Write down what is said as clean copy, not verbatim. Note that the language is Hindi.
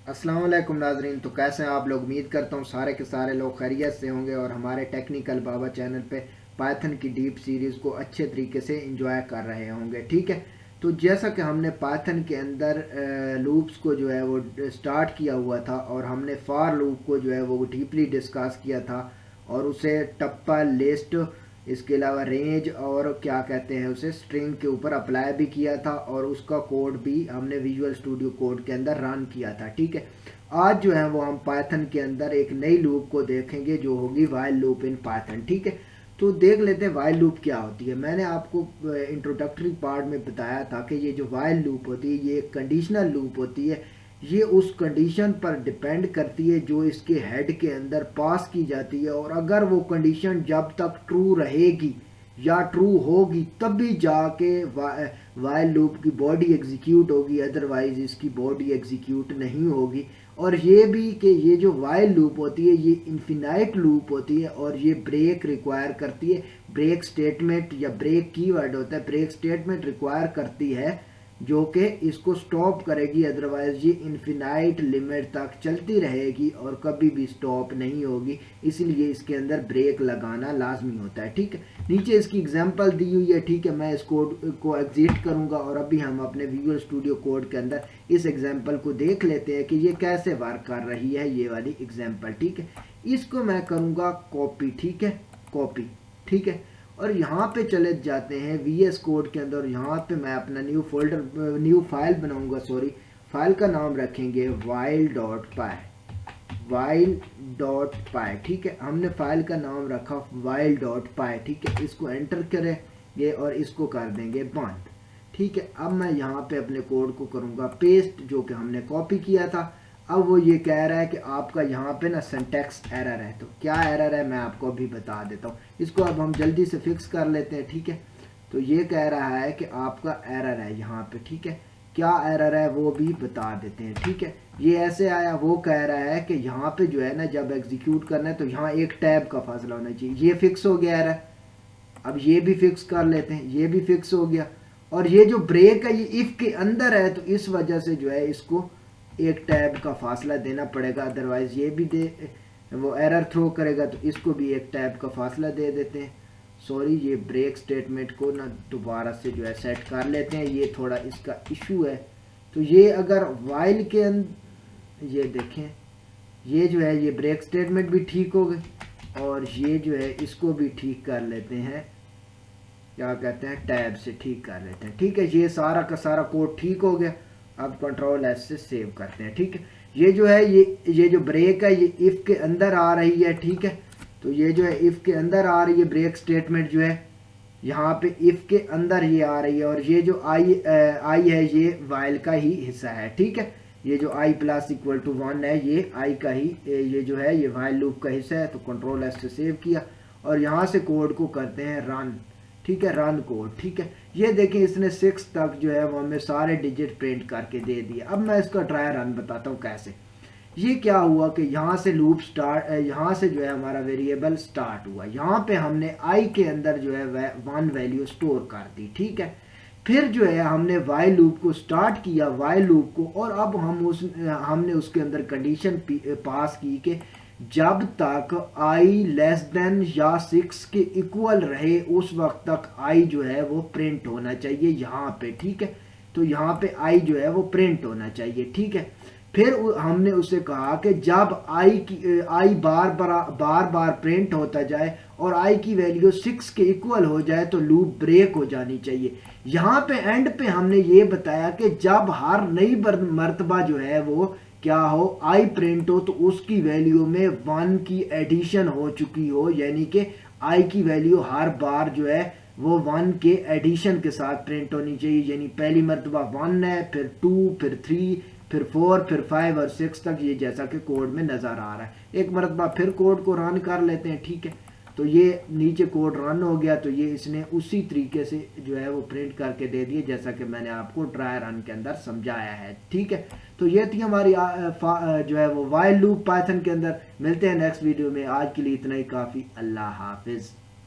अस्सलाम वालेकुम नाजरीन। तो कैसे हैं आप लोग? उम्मीद करता हूँ सारे के सारे लोग खैरियत से होंगे और हमारे टेक्निकल बाबा चैनल पे पाइथन की डीप सीरीज़ को अच्छे तरीके से इंजॉय कर रहे होंगे। ठीक है, तो जैसा कि हमने पाइथन के अंदर लूप्स को जो है वो स्टार्ट किया हुआ था और हमने फॉर लूप को जो है वो डीपली डिस्कस किया था और उसे टप्पा लिस्ट, इसके अलावा रेंज और क्या कहते हैं उसे स्ट्रिंग के ऊपर अप्लाई भी किया था और उसका कोड भी हमने विजुअल स्टूडियो कोड के अंदर रन किया था। ठीक है, आज जो है वो हम पाइथन के अंदर एक नई लूप को देखेंगे जो होगी वाइल लूप इन पाइथन। ठीक है, तो देख लेते हैं वाइल लूप क्या होती है। मैंने आपको इंट्रोडक्टरी पार्ट में बताया था कि ये जो वाइल लूप होती है ये एक कंडीशनल लूप होती है। ये उस कंडीशन पर डिपेंड करती है जो इसके हेड के अंदर पास की जाती है, और अगर वो कंडीशन जब तक ट्रू रहेगी या ट्रू होगी तभी जाके वाइल लूप की बॉडी एग्जीक्यूट होगी, अदरवाइज इसकी बॉडी एग्जीक्यूट नहीं होगी। और ये भी कि ये जो वाइल लूप होती है ये इन्फिनाइट लूप होती है और ये ब्रेक रिक्वायर करती है। ब्रेक स्टेटमेंट या ब्रेक कीवर्ड होता है, ब्रेक स्टेटमेंट रिक्वायर करती है जो कि इसको स्टॉप करेगी, अदरवाइज ये इन्फिनाइट लिमिट तक चलती रहेगी और कभी भी स्टॉप नहीं होगी। इसलिए इसके अंदर ब्रेक लगाना लाजमी होता है। ठीक है, नीचे इसकी एग्जांपल दी हुई है। ठीक है, मैं इस कोड को एग्जिट करूंगा और अभी हम अपने विजुअल स्टूडियो कोड के अंदर इस एग्जांपल को देख लेते हैं कि ये कैसे वर्क कर रही है ये वाली एग्जांपल। ठीक है, इसको मैं करूंगा कॉपी। ठीक है, कॉपी। ठीक है, और यहाँ पे चले जाते हैं VS कोड के अंदर। यहाँ पे मैं अपना न्यू फाइल बनाऊंगा। सॉरी, फाइल का नाम रखेंगे while.py। ठीक है, हमने फाइल का नाम रखा while.py। ठीक है, इसको एंटर करेंगे और इसको कर देंगे बंद। ठीक है, अब मैं यहाँ पे अपने कोड को करूँगा पेस्ट जो कि हमने कॉपी किया था। अब वो ये कह रहा है कि आपका यहाँ पे ना सिंटैक्स एरर है। तो क्या एरर है मैं आपको अभी बता देता हूँ। इसको अब हम जल्दी से फिक्स कर लेते हैं। ठीक है, तो ये कह रहा है कि आपका एरर है यहाँ पे। ठीक है, क्या एरर है वो भी बता देते हैं। ठीक है, ये ऐसे आया, वो कह रहा है कि यहाँ पे जो है ना जब एग्जीक्यूट करना है तो यहाँ एक टैब का फासला होना चाहिए। ये फिक्स हो गया एरर। अब ये भी फिक्स कर लेते हैं, ये भी फिक्स हो गया। और ये जो ब्रेक है ये इफ के अंदर है तो इस वजह से जो है इसको एक टैब का फासला देना पड़ेगा, अदरवाइज ये भी दे वो एरर थ्रो करेगा। तो इसको भी एक टैब का फासला दे देते हैं। सॉरी, ये ब्रेक स्टेटमेंट को ना दोबारा से जो है सेट कर लेते हैं, ये थोड़ा इसका इशू है। तो ये अगर वाइल के अंदर ये देखें, ये जो है ये ब्रेक स्टेटमेंट भी ठीक हो गए और ये जो है इसको भी ठीक कर लेते हैं, क्या कहते हैं टैब से ठीक कर लेते हैं। ठीक है, ये सारा का सारा कोड ठीक हो गया। अब कंट्रोल एस से सेव करते हैं। ठीक है, ये जो है ये जो ब्रेक है ये इफ के अंदर आ रही है। ठीक है, तो ये जो है इफ के अंदर आ रही है, ब्रेक स्टेटमेंट जो है यहाँ पे इफ के अंदर ये आ रही है और ये जो आई है ये वाइल का ही हिस्सा है। ठीक है, ये जो i प्लस इक्वल टू 1 है ये i का ही ये जो है ये वाइल लूप का हिस्सा है। तो कंट्रोल एस से सेव किया और यहाँ से कोड को करते हैं रन। ठीक है, रन कोड। ठीक है, ये देखें इसने 6 तक जो है वो हमें सारे डिजिट प्रिंट करके दे दिए। अब मैं इसका ट्राई रन बताता हूँ कैसे। ये क्या हुआ कि यहाँ से लूप स्टार्ट, यहाँ से जो है हमारा वेरिएबल स्टार्ट हुआ। यहाँ पे हमने आई के अंदर जो है 1 वैल्यू स्टोर कर दी। ठीक है, फिर जो है हमने वाइल लूप को स्टार्ट किया, वाइल लूप को, और अब हमने उसके अंदर कंडीशन पास की कि जब तक आई लेस देन या 6 के इक्वल रहे उस वक्त तक आई जो है वो प्रिंट होना चाहिए यहाँ पे। ठीक है, तो यहाँ पे आई जो है वो प्रिंट होना चाहिए। ठीक है, फिर हमने उसे कहा कि जब आई बार बार प्रिंट होता जाए और आई की वैल्यू 6 के इक्वल हो जाए तो लूप ब्रेक हो जानी चाहिए। यहाँ पे एंड पे हमने ये बताया कि जब हर नई मर्तबा जो है वो क्या हो, आई प्रिंट हो तो उसकी वैल्यू में 1 की एडिशन हो चुकी हो, यानी कि आई की वैल्यू हर बार जो है वो 1 के एडिशन के साथ प्रिंट होनी चाहिए। यानी पहली मरतबा 1 है, फिर 2, फिर 3, फिर 4, फिर 5 और 6 तक, ये जैसा कि कोड में नज़र आ रहा है। एक मरतबा फिर कोड को रन कर लेते हैं। ठीक है, तो ये नीचे कोड रन हो गया। तो ये इसने उसी तरीके से जो है वो प्रिंट करके दे दिए जैसा कि मैंने आपको ट्राई रन के अंदर समझाया है। ठीक है, तो ये थी हमारी जो है वो वाइल लूप पाइथन के अंदर। मिलते हैं नेक्स्ट वीडियो में, आज के लिए इतना ही काफ़ी। अल्लाह हाफिज़।